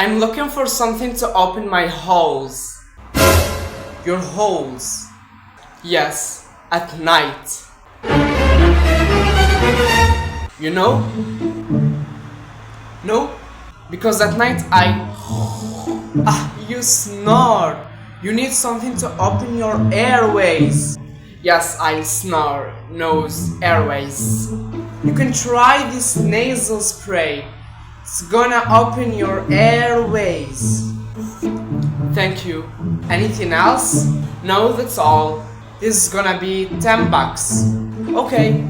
I'm looking for something to open my holes. Your holes. Yes, at night. You know? No? Because at night you snore. You need something to open your airways. Yes, I snore. Nose, airways. You can try this nasal spray. It's gonna open your airways. Thank you. Anything else? No, that's all. This is gonna be $10. Okay.